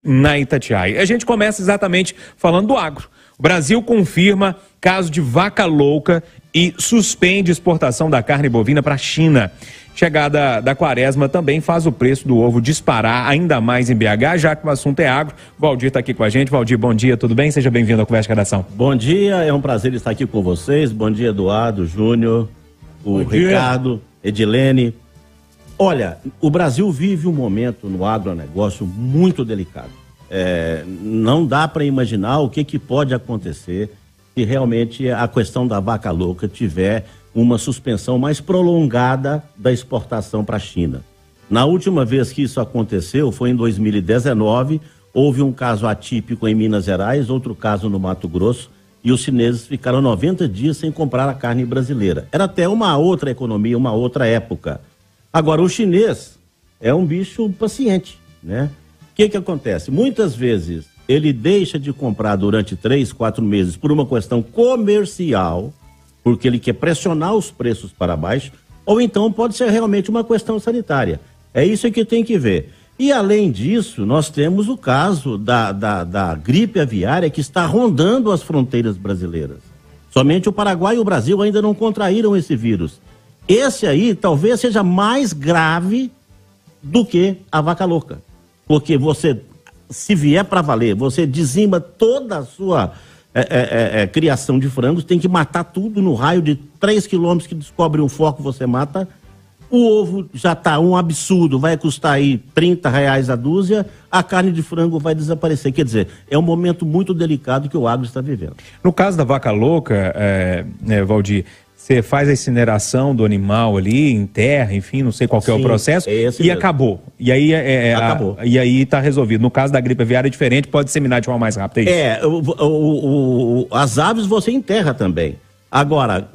na Itatiaia. A gente começa exatamente falando do agro. O Brasil confirma caso de vaca louca e suspende exportação da carne bovina para a China. Chegada da quaresma também faz o preço do ovo disparar ainda mais em BH, já que o assunto é agro. O Valdir está aqui com a gente. Valdir, bom dia, tudo bem? Seja bem-vindo ao Conversa de Redação. Bom dia, é um prazer estar aqui com vocês. Bom dia, Eduardo, Júnior, o Ricardo, Edilene. Olha, o Brasil vive um momento no agronegócio muito delicado. Não dá para imaginar o que pode acontecer se realmente a questão da vaca louca tiver uma suspensão mais prolongada da exportação para a China. Na última vez que isso aconteceu, foi em 2019, houve um caso atípico em Minas Gerais, outro caso no Mato Grosso, e os chineses ficaram 90 dias sem comprar a carne brasileira. Era até uma outra economia, uma outra época. Agora, o chinês é um bicho paciente, né? O que acontece? Muitas vezes ele deixa de comprar durante 3, 4 meses por uma questão comercial, porque ele quer pressionar os preços para baixo, ou então pode ser realmente uma questão sanitária. É isso que tem que ver. E além disso, nós temos o caso da gripe aviária que está rondando as fronteiras brasileiras. Somente o Paraguai e o Brasil ainda não contraíram esse vírus. Esse aí talvez seja mais grave do que a vaca louca. Porque você, se vier para valer, você dizima toda a sua criação de frangos, tem que matar tudo no raio de 3 quilômetros que descobre um foco, você mata. O ovo já está um absurdo, vai custar aí R$30 a dúzia, a carne de frango vai desaparecer. Quer dizer, é um momento muito delicado que o agro está vivendo. No caso da vaca louca, Valdir, você faz a incineração do animal ali, enterra, enfim, não sei qual que é o processo, e mesmo. Acabou. E aí acabou. E aí está resolvido. No caso da gripe aviária é diferente, pode disseminar de forma mais rápida. É isso? As aves você enterra também. Agora,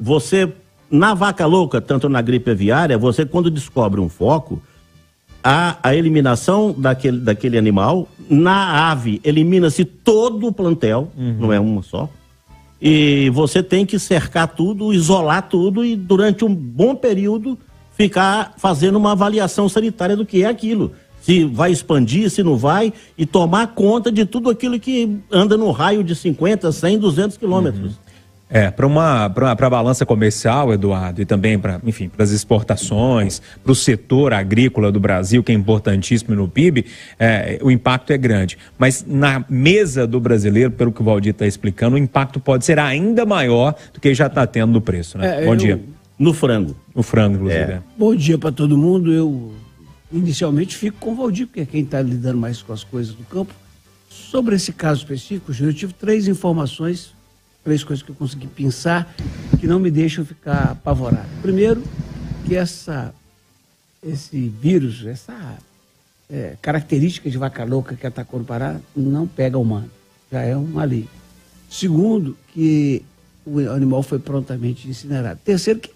na vaca louca, tanto na gripe aviária, você quando descobre um foco, a eliminação daquele animal, na ave elimina-se todo o plantel, não é uma só. E você tem que cercar tudo, isolar tudo e durante um bom período ficar fazendo uma avaliação sanitária do que é aquilo. Se vai expandir, se não vai, e tomar conta de tudo aquilo que anda no raio de 50, 100, 200 quilômetros. Para a balança comercial, Eduardo, e também para as exportações, para o setor agrícola do Brasil, que é importantíssimo no PIB, o impacto é grande. Mas na mesa do brasileiro, pelo que o Valdir está explicando, o impacto pode ser ainda maior do que já está tendo no preço, né? Bom dia. No frango. No frango, inclusive. Bom dia para todo mundo. Eu inicialmente fico com o Valdir, porque é quem está lidando mais com as coisas do campo. Sobre esse caso específico, eu tive 3 informações, 3 coisas que eu consegui pensar que não me deixam ficar apavorado. Primeiro, que esse vírus, essa característica de vaca louca que atacou no Pará, não pega humano. Já é uma lei. Segundo, que o animal foi prontamente incinerado. Terceiro, que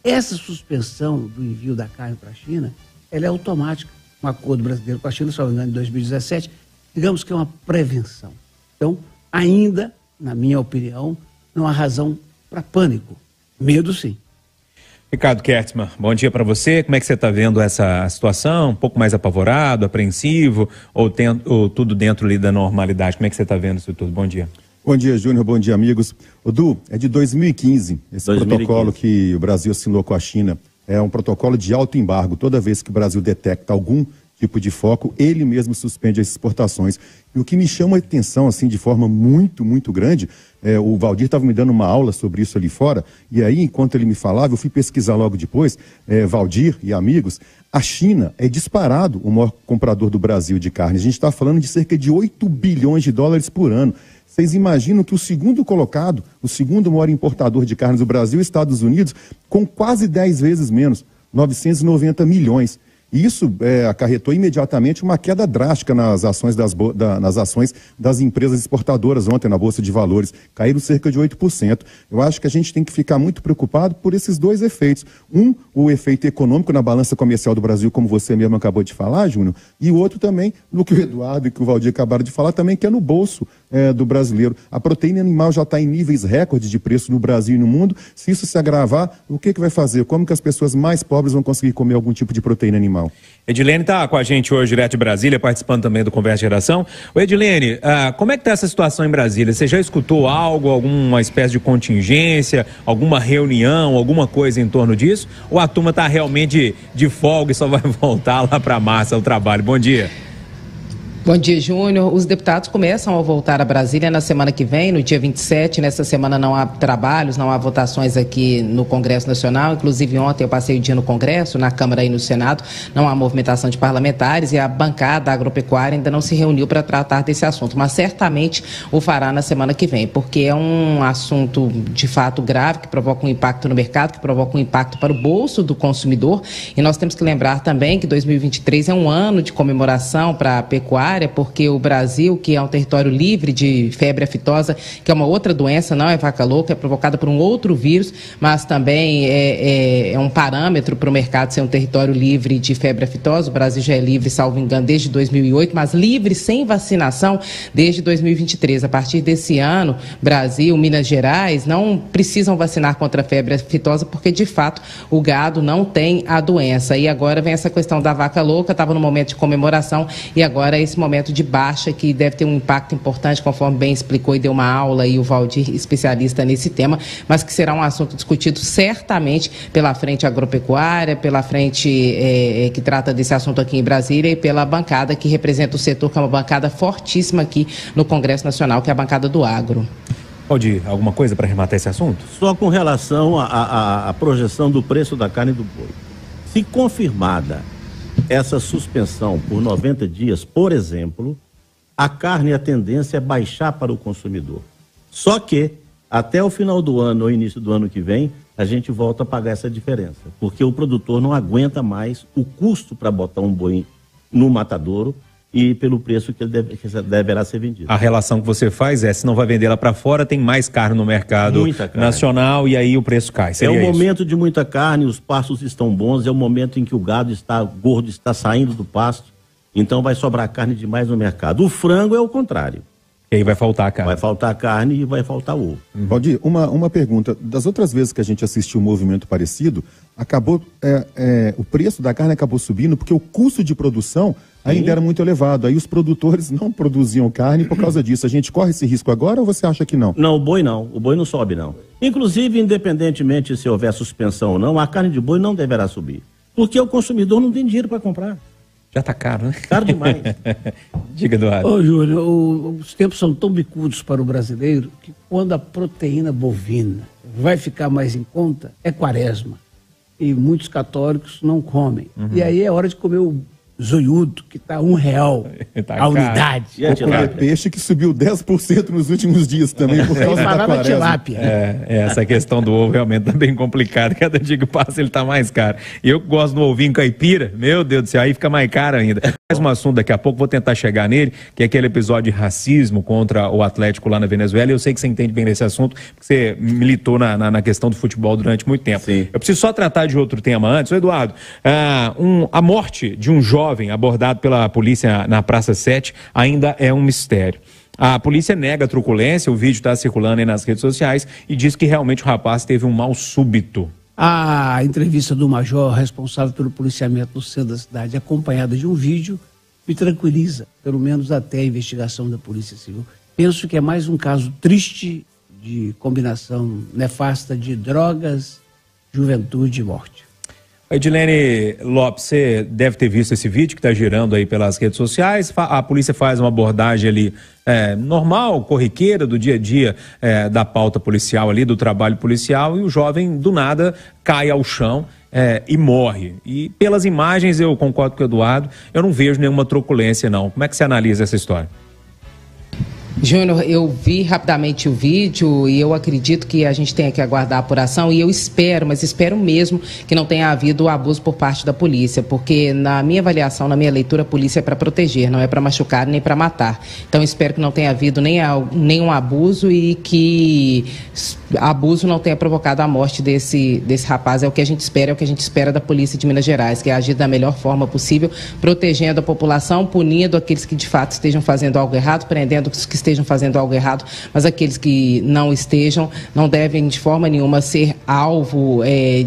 essa suspensão do envio da carne para a China, ela é automática. Um acordo brasileiro com a China, só me engano, em 2017, digamos que é uma prevenção. Então, ainda, na minha opinião, não há razão para pânico. Medo, sim. Ricardo Kertzmann, bom dia para você. Como é que você está vendo essa situação? Um pouco mais apavorado, apreensivo, ou tudo dentro ali da normalidade? Como é que você está vendo isso tudo? Bom dia. Bom dia, Júnior. Bom dia, amigos. Du, é de 2015 esse protocolo que o Brasil assinou com a China. É um protocolo de alto embargo. Toda vez que o Brasil detecta algum tipo de foco, ele mesmo suspende as exportações. E o que me chama a atenção, assim, de forma muito, muito grande, o Valdir estava me dando uma aula sobre isso ali fora, e aí, enquanto ele me falava, eu fui pesquisar logo depois, Valdir e amigos, a China é disparado o maior comprador do Brasil de carne. A gente está falando de cerca de 8 bilhões de dólares por ano. Vocês imaginam que o segundo colocado, o segundo maior importador de carnes do Brasil, Estados Unidos, com quase 10 vezes menos, 990 milhões. E isso acarretou imediatamente uma queda drástica nas ações das empresas exportadoras ontem na Bolsa de Valores. Caíram cerca de 8%. Eu acho que a gente tem que ficar muito preocupado por esses 2 efeitos. O efeito econômico na balança comercial do Brasil, como você mesmo acabou de falar, Júnior, e o outro também, no que o Eduardo e que o Valdir acabaram de falar, também que é no bolso do brasileiro. A proteína animal já está em níveis recordes de preço no Brasil e no mundo. Se isso se agravar, o que vai fazer? Como que as pessoas mais pobres vão conseguir comer algum tipo de proteína animal? mal. Edilene está com a gente hoje, direto de Brasília, participando também do Conversa de Geração. Ô Edilene, como é que está essa situação em Brasília? Você já escutou algo, alguma espécie de contingência, alguma reunião, alguma coisa em torno disso? Ou a turma está realmente de folga e só vai voltar lá para março ao trabalho? Bom dia. Bom dia, Júnior. Os deputados começam a voltar a Brasília na semana que vem, no dia 27. Nessa semana não há trabalhos, não há votações aqui no Congresso Nacional. Inclusive, ontem eu passei o dia no Congresso, na Câmara e no Senado. Não há movimentação de parlamentares e a bancada agropecuária ainda não se reuniu para tratar desse assunto. Mas certamente o fará na semana que vem, porque é um assunto de fato grave, que provoca um impacto no mercado, que provoca um impacto para o bolso do consumidor. E nós temos que lembrar também que 2023 é um ano de comemoração para a pecuária, porque o Brasil, que é um território livre de febre aftosa, que é uma outra doença, não é vaca louca, é provocada por um outro vírus, mas também é um parâmetro para o mercado ser um território livre de febre aftosa. O Brasil já é livre, salvo engano, desde 2008, mas livre sem vacinação desde 2023. A partir desse ano, Brasil, Minas Gerais, não precisam vacinar contra a febre aftosa porque, de fato, o gado não tem a doença. E agora vem essa questão da vaca louca, estava no momento de comemoração e agora esse momento de baixa que deve ter um impacto importante, conforme bem explicou e deu uma aula aí o Valdir, especialista nesse tema, mas que será um assunto discutido certamente pela frente agropecuária, pela frente que trata desse assunto aqui em Brasília e pela bancada que representa o setor, que é uma bancada fortíssima aqui no Congresso Nacional, que é a bancada do agro. Valdir, alguma coisa para arrematar esse assunto? Só com relação à projeção do preço da carne do boi. Se confirmada essa suspensão por 90 dias, por exemplo, a carne, a tendência é baixar para o consumidor. Só que, até o final do ano ou início do ano que vem, a gente volta a pagar essa diferença, porque o produtor não aguenta mais o custo para botar um boi no matadouro e pelo preço que ele deverá ser vendido. A relação que você faz se não vai vender lá para fora, tem mais carne no mercado nacional e aí o preço cai. É um momento de muita carne, os pastos estão bons, é o momento em que o gado está gordo, está saindo do pasto, então vai sobrar carne demais no mercado. O frango é o contrário. E aí vai faltar carne. Vai faltar carne e vai faltar ovo. Valdir, uma pergunta. Das outras vezes que a gente assistiu um movimento parecido, acabou o preço da carne acabou subindo porque o custo de produção ainda era muito elevado. Aí os produtores não produziam carne por causa disso. A gente corre esse risco agora ou você acha que não? Não, o boi não. O boi não sobe, não. Inclusive, independentemente se houver suspensão ou não, a carne de boi não deverá subir. Porque o consumidor não tem dinheiro para comprar. Já está caro, né? Caro demais. Diga, Eduardo. Ô, Júlio, os tempos são tão bicudos para o brasileiro que quando a proteína bovina vai ficar mais em conta, é quaresma. E muitos católicos não comem. E aí é hora de comer o zoiudo, que está R$1 a unidade. Vou comer peixe que subiu 10% nos últimos dias também por causa da quaresma. Tilápia. Essa questão do ovo realmente está bem complicada. Cada dia que passa ele está mais caro. E eu que gosto do ovinho caipira, meu Deus do céu, aí fica mais caro ainda. Mais um assunto daqui a pouco, vou tentar chegar nele, que é aquele episódio de racismo contra o Atlético lá na Venezuela. Eu sei que você entende bem desse assunto, porque você militou na questão do futebol durante muito tempo. Sim. Eu preciso só tratar de outro tema antes. Eduardo, a morte de um jovem abordado pela polícia na Praça 7 ainda é um mistério. A polícia nega a truculência, o vídeo está circulando aí nas redes sociais e diz que realmente o rapaz teve um mal súbito. A entrevista do major responsável pelo policiamento no centro da cidade, acompanhada de um vídeo, me tranquiliza, pelo menos até a investigação da Polícia Civil. Penso que é mais um caso triste de combinação nefasta de drogas, juventude e morte. Edilene Lopes, você deve ter visto esse vídeo que está girando aí pelas redes sociais. A polícia faz uma abordagem ali normal, corriqueira, do dia a dia da pauta policial ali, do trabalho policial, e o jovem do nada cai ao chão e morre. E pelas imagens, eu concordo com o Eduardo, eu não vejo nenhuma truculência não. Como é que você analisa essa história? Júnior, eu vi rapidamente o vídeo e eu acredito que a gente tem que aguardar a apuração e eu espero, mas espero mesmo que não tenha havido abuso por parte da polícia, porque na minha avaliação, na minha leitura, a polícia é para proteger, não é para machucar nem para matar. Então espero que não tenha havido nenhum abuso e que abuso não tenha provocado a morte desse rapaz. É o que a gente espera, é o que a gente espera da Polícia de Minas Gerais, que é agir da melhor forma possível, protegendo a população, punindo aqueles que de fato estejam fazendo algo errado, prendendo os que estejam estejam fazendo algo errado, mas aqueles que não estejam não devem de forma nenhuma ser alvo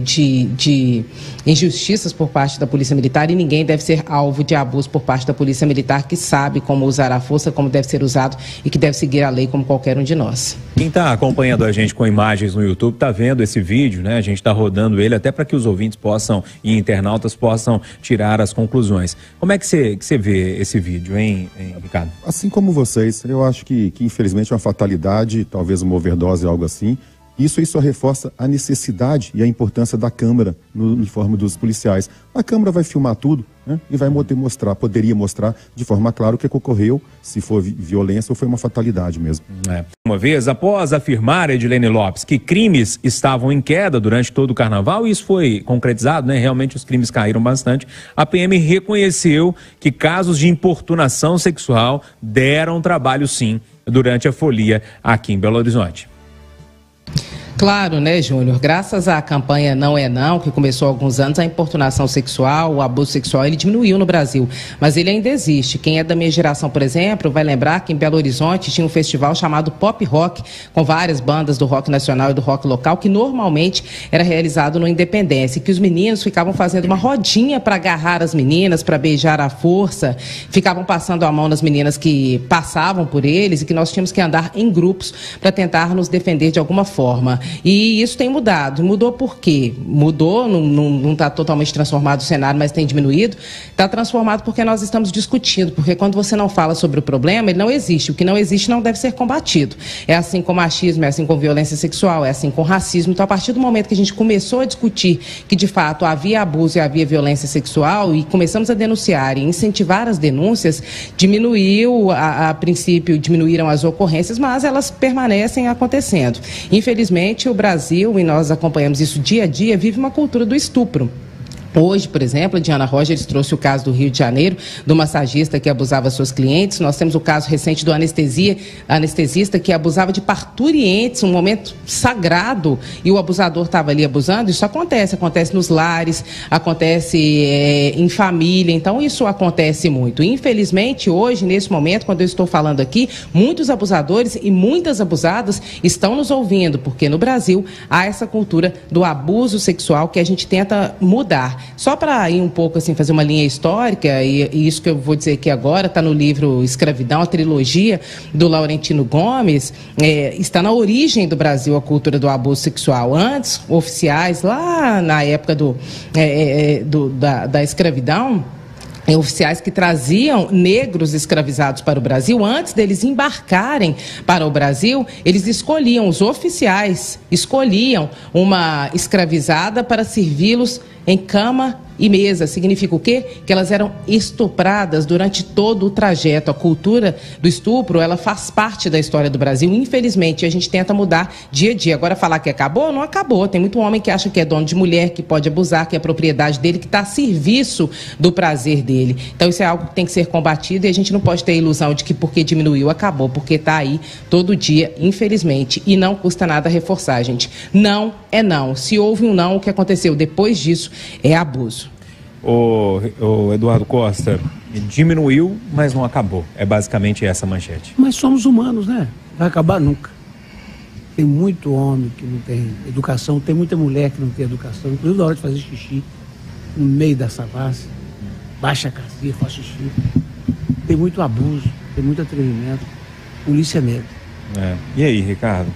de injustiças por parte da Polícia Militar, e ninguém deve ser alvo de abuso por parte da Polícia Militar, que sabe como usar a força, como deve ser usado e que deve seguir a lei como qualquer um de nós. Quem está acompanhando a gente com imagens no YouTube está vendo esse vídeo, né? A gente está rodando ele até para que os ouvintes possam e internautas possam tirar as conclusões. Como é que você vê esse vídeo, hein, Ricardo? Assim como vocês, eu acho que infelizmente é uma fatalidade, talvez uma overdose, algo assim. Isso aí só reforça a necessidade e a importância da câmera no uniforme dos policiais. A câmera vai filmar tudo, né, e vai poderia mostrar de forma clara o que ocorreu, se for violência ou foi uma fatalidade mesmo. Uma vez, após afirmar, Edilene Lopes, que crimes estavam em queda durante todo o carnaval, e isso foi concretizado, né? Realmente os crimes caíram bastante, a PM reconheceu que casos de importunação sexual deram trabalho sim durante a folia aqui em Belo Horizonte. Claro, né, Júnior? Graças à campanha Não é Não, que começou há alguns anos, a importunação sexual, o abuso sexual, ele diminuiu no Brasil, mas ele ainda existe. Quem é da minha geração, por exemplo, vai lembrar que em Belo Horizonte tinha um festival chamado Pop Rock, com várias bandas do rock nacional e do rock local, que normalmente era realizado no Independência, e que os meninos ficavam fazendo uma rodinha para agarrar as meninas, para beijar à força, ficavam passando a mão nas meninas que passavam por eles, e que nós tínhamos que andar em grupos para tentar nos defender de alguma forma. E isso tem mudado. Mudou por quê? Mudou, não está totalmente transformado o cenário, mas tem diminuído. Está transformado porque nós estamos discutindo, porque quando você não fala sobre o problema, ele não existe. O que não existe não deve ser combatido. É assim com machismo, é assim com violência sexual, é assim com racismo. Então, a partir do momento que a gente começou a discutir que, de fato, havia abuso e havia violência sexual, e começamos a denunciar e incentivar as denúncias, a princípio, diminuíram as ocorrências, mas elas permanecem acontecendo. Infelizmente, o Brasil, e nós acompanhamos isso dia a dia, vive uma cultura do estupro. Hoje, por exemplo, a Diana Rogers trouxe o caso do Rio de Janeiro, do massagista que abusava suas clientes. Nós temos o caso recente do anestesista que abusava de parturientes, um momento sagrado, e o abusador estava ali abusando. Isso acontece nos lares, acontece em família, então isso acontece muito. Infelizmente, hoje, nesse momento, quando eu estou falando aqui, muitos abusadores e muitas abusadas estão nos ouvindo, porque no Brasil há essa cultura do abuso sexual que a gente tenta mudar. Só para ir um pouco assim, fazer uma linha histórica, e isso que eu vou dizer aqui agora, está no livro Escravidão, a trilogia do Laurentino Gomes, está na origem do Brasil a cultura do abuso sexual. Antes, oficiais, lá na época da escravidão, oficiais que traziam negros escravizados para o Brasil, antes deles embarcarem para o Brasil, eles os oficiais escolhiam uma escravizada para servi-los em cama e mesa. Significa o quê? Que elas eram estupradas durante todo o trajeto. A cultura do estupro, ela faz parte da história do Brasil. Infelizmente, a gente tenta mudar dia a dia. Agora, falar que acabou, não acabou. Tem muito homem que acha que é dono de mulher, que pode abusar, que é propriedade dele, que está a serviço do prazer dele. Então, isso é algo que tem que ser combatido, e a gente não pode ter a ilusão de que porque diminuiu, acabou, porque está aí todo dia, infelizmente. E não custa nada reforçar, gente. Não é não. Se houve um não, o que aconteceu depois disso é abuso. O Eduardo Costa, diminuiu, mas não acabou. É basicamente essa a manchete. Mas somos humanos, né? Vai acabar nunca. Tem muito homem que não tem educação, tem muita mulher que não tem educação, inclusive na hora de fazer xixi, no meio da savassi, baixa a calcinha, faz xixi. Tem muito abuso, tem muito atrevimento. Polícia medo. E aí, Ricardo?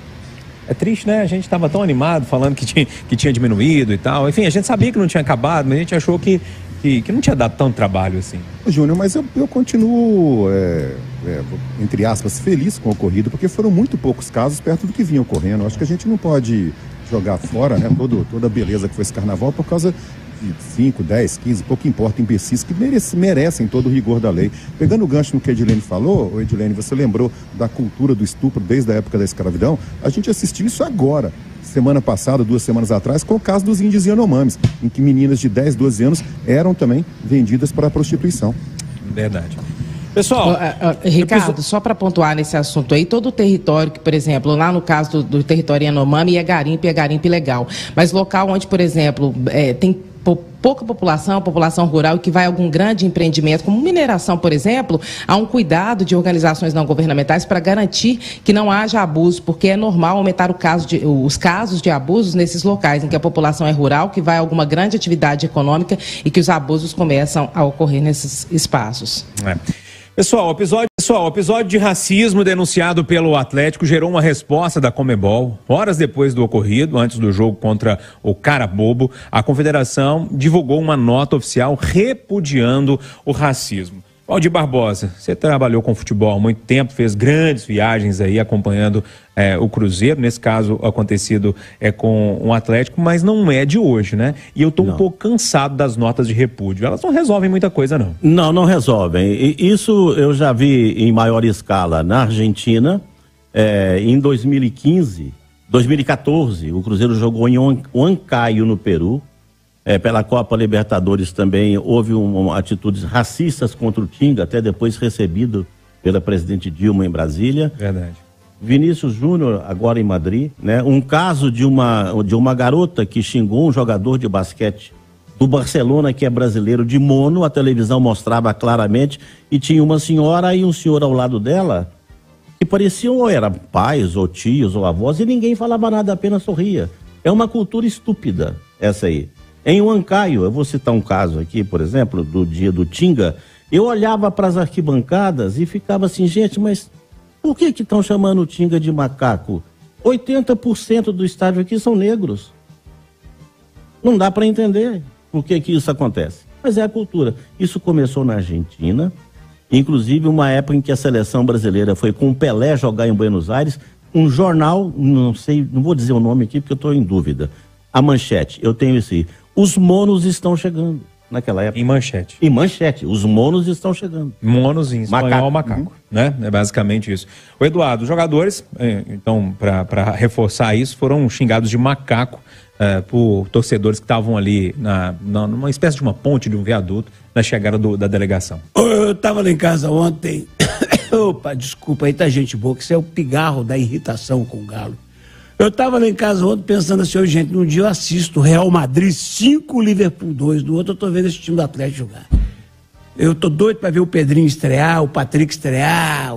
É triste, né? A gente estava tão animado falando que tinha diminuído e tal. Enfim, a gente sabia que não tinha acabado, mas a gente achou que não tinha dado tanto trabalho assim. Júnior, mas eu continuo, entre aspas, feliz com o ocorrido, porque foram muito poucos casos perto do que vinha ocorrendo. Acho que a gente não pode jogar fora, né, toda a beleza que foi esse carnaval por causa de 5, 10, 15, pouco importa, imbecis que merecem todo o rigor da lei. Pegando o gancho no que a Edilene falou, Edilene, você lembrou da cultura do estupro desde a época da escravidão? A gente assistiu isso agora, semana passada, 2 semanas atrás, com o caso dos índios Yanomamis, em que meninas de 10, 12 anos eram também vendidas para a prostituição. Verdade. Pessoal, Ricardo, só para pontuar nesse assunto aí, todo o território que, por exemplo, lá no caso do território Yanomami é garimpo legal, mas local onde, por exemplo, tem pouca população rural, que vai a algum grande empreendimento, como mineração, por exemplo, há um cuidado de organizações não governamentais para garantir que não haja abuso, porque é normal aumentar os casos de abusos nesses locais em que a população é rural, que vai a alguma grande atividade econômica e que os abusos começam a ocorrer nesses espaços. Pessoal, o episódio de racismo denunciado pelo Atlético gerou uma resposta da Conmebol. Horas depois do ocorrido, antes do jogo contra o Carabobo, a Confederação divulgou uma nota oficial repudiando o racismo. Valdir Barbosa, você trabalhou com futebol há muito tempo, fez grandes viagens aí acompanhando o Cruzeiro, nesse caso acontecido com um Atlético, mas não é de hoje, né? E eu estou um pouco cansado das notas de repúdio. Elas não resolvem muita coisa, não. Não resolvem. E isso eu já vi em maior escala na Argentina. Em 2014, o Cruzeiro jogou em Huancayo, no Peru. Pela Copa Libertadores também houve atitudes racistas contra o Tinga, até depois recebido pela presidente Dilma em Brasília. Verdade. Vinícius Júnior, agora em Madrid, né? Um caso de uma garota que xingou um jogador de basquete do Barcelona, que é brasileiro, de mono. A televisão mostrava claramente, e tinha uma senhora e um senhor ao lado dela, que pareciam ou eram pais, ou tios, ou avós, e ninguém falava nada, apenas sorria. É uma cultura estúpida essa aí. Em Huancayo, eu vou citar um caso aqui, por exemplo, do dia do Tinga, eu olhava para as arquibancadas e ficava assim, gente, mas por que estão chamando o Tinga de macaco? 80% do estádio aqui são negros. Não dá para entender por que isso acontece. Mas é a cultura. Isso começou na Argentina, inclusive uma época em que a seleção brasileira foi com o Pelé jogar em Buenos Aires, um jornal, não vou dizer o nome aqui porque eu estou em dúvida, a Manchete, eu tenho esse... Os monos estão chegando naquela época. Em Manchete. Em Manchete, os monos estão chegando. Monos em espanhol, macaco. Né? É basicamente isso. O Eduardo, os jogadores, então, para reforçar isso, foram xingados de macaco por torcedores que estavam ali numa espécie de uma ponte, de um viaduto, na chegada da delegação. Eu estava lá em casa ontem. Opa, desculpa, aí tá gente boa, que isso é o pigarro da irritação com o Galo. Eu estava lá em casa ontem pensando assim, gente, num dia eu assisto Real Madrid 5, Liverpool 2, no outro eu tô vendo esse time do Atlético jogar. Eu tô doido para ver o Pedrinho estrear, o Patrick estrear.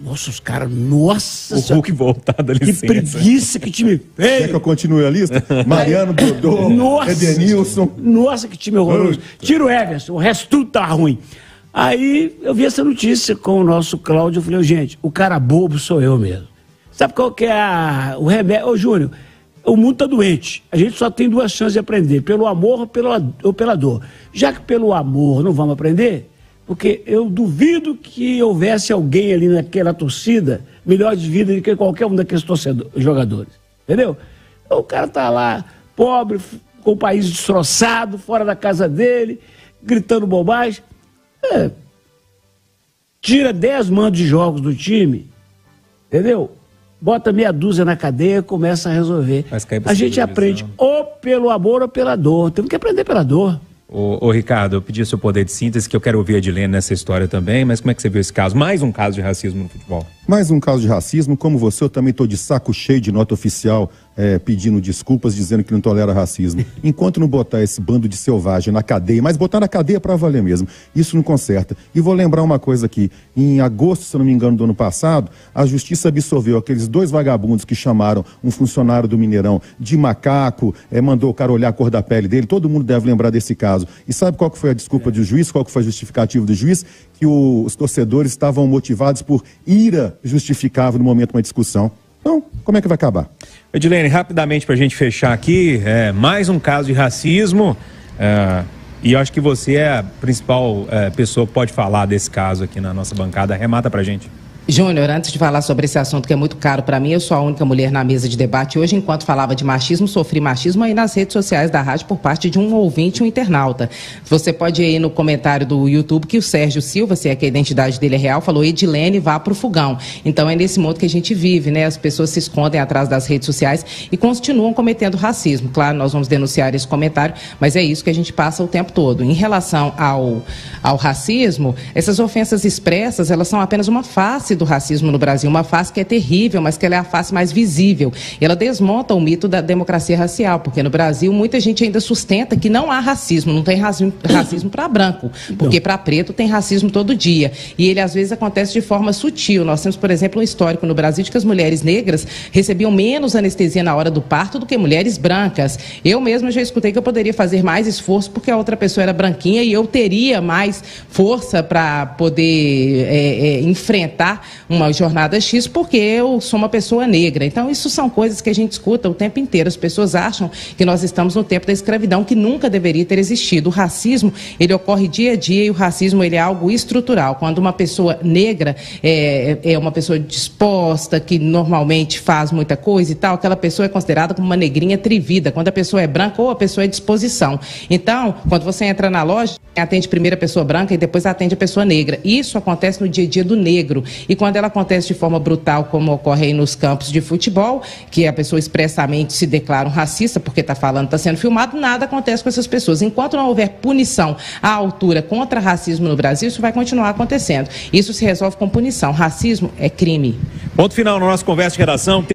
Nossa, os caras, nossa... O Hulk voltar da licença. Que preguiça, que time feio. Quer que eu continue a lista? Mariano, Dodô, Edenilson. Nossa, que time horroroso. Tira o Everson, o resto tudo tá ruim. Aí eu vi essa notícia com o nosso Cláudio, eu falei, gente, o cara bobo sou eu mesmo. Sabe qual que é o remédio? Ô, Júnior, o mundo tá doente. A gente só tem duas chances de aprender, pelo amor ou pela dor. Já que pelo amor não vamos aprender, porque eu duvido que houvesse alguém ali naquela torcida melhor de vida do que qualquer um daqueles jogadores. Entendeu? Então, o cara tá lá, pobre, com o país destroçado, fora da casa dele, gritando bobagem. Tira 10 mandos de jogos do time, entendeu? Bota meia dúzia na cadeia e começa a resolver. A gente aprende ou pelo amor ou pela dor. Temos que aprender pela dor. Ô Ricardo, eu pedi o seu poder de síntese, que eu quero ouvir a Edilene nessa história também, mas como é que você viu esse caso? Mais um caso de racismo no futebol. Mais um caso de racismo. Como você, eu também estou de saco cheio de nota oficial pedindo desculpas, dizendo que não tolera racismo. Enquanto não botar esse bando de selvagem na cadeia, mas botar na cadeia para valer mesmo, isso não conserta. E vou lembrar uma coisa aqui. Em agosto, se eu não me engano, do ano passado, a justiça absolveu aqueles 2 vagabundos que chamaram um funcionário do Mineirão de macaco, mandou o cara olhar a cor da pele dele. Todo mundo deve lembrar desse caso. E sabe qual que foi a desculpa do juiz? Qual que foi a justificativa do juiz? Que os torcedores estavam motivados por ira justificável no momento de uma discussão. Então, como é que vai acabar? Edilene, rapidamente para a gente fechar aqui, mais um caso de racismo, e eu acho que você é a principal pessoa que pode falar desse caso aqui na nossa bancada. Arremata para a gente. Júnior, antes de falar sobre esse assunto que é muito caro para mim, eu sou a única mulher na mesa de debate hoje. Enquanto falava de machismo, sofri machismo aí nas redes sociais da rádio por parte de um ouvinte, um internauta. Você pode ir aí no comentário do YouTube que o Sérgio Silva, se é que a identidade dele é real, falou: Edilene, vá pro fogão. Então é nesse mundo que a gente vive, né? As pessoas se escondem atrás das redes sociais e continuam cometendo racismo. Claro, nós vamos denunciar esse comentário, mas é isso que a gente passa o tempo todo. Em relação ao racismo, essas ofensas expressas, elas são apenas uma face do racismo no Brasil, uma face que é terrível, mas que ela é a face mais visível. Ela desmonta o mito da democracia racial, porque no Brasil muita gente ainda sustenta que não há racismo, não tem racismo para branco, porque para preto tem racismo todo dia. E ele às vezes acontece de forma sutil. Nós temos, por exemplo, um histórico no Brasil de que as mulheres negras recebiam menos anestesia na hora do parto do que mulheres brancas. Eu mesma já escutei que eu poderia fazer mais esforço porque a outra pessoa era branquinha e eu teria mais força para poder enfrentar uma jornada X porque eu sou uma pessoa negra. Então, isso são coisas que a gente escuta o tempo inteiro. As pessoas acham que nós estamos no tempo da escravidão, que nunca deveria ter existido. O racismo, ele ocorre dia a dia e o racismo, ele é algo estrutural. Quando uma pessoa negra é uma pessoa disposta, que normalmente faz muita coisa e tal, aquela pessoa é considerada como uma negrinha trivida. Quando a pessoa é branca ou a pessoa é disposição. Então, quando você entra na loja, atende primeiro a pessoa branca e depois atende a pessoa negra. Isso acontece no dia a dia do negro. E quando ela acontece de forma brutal, como ocorre aí nos campos de futebol, que a pessoa expressamente se declara um racista porque está falando, está sendo filmado, nada acontece com essas pessoas. Enquanto não houver punição à altura contra racismo no Brasil, isso vai continuar acontecendo. Isso se resolve com punição. Racismo é crime. Ponto final na nossa conversa de redação.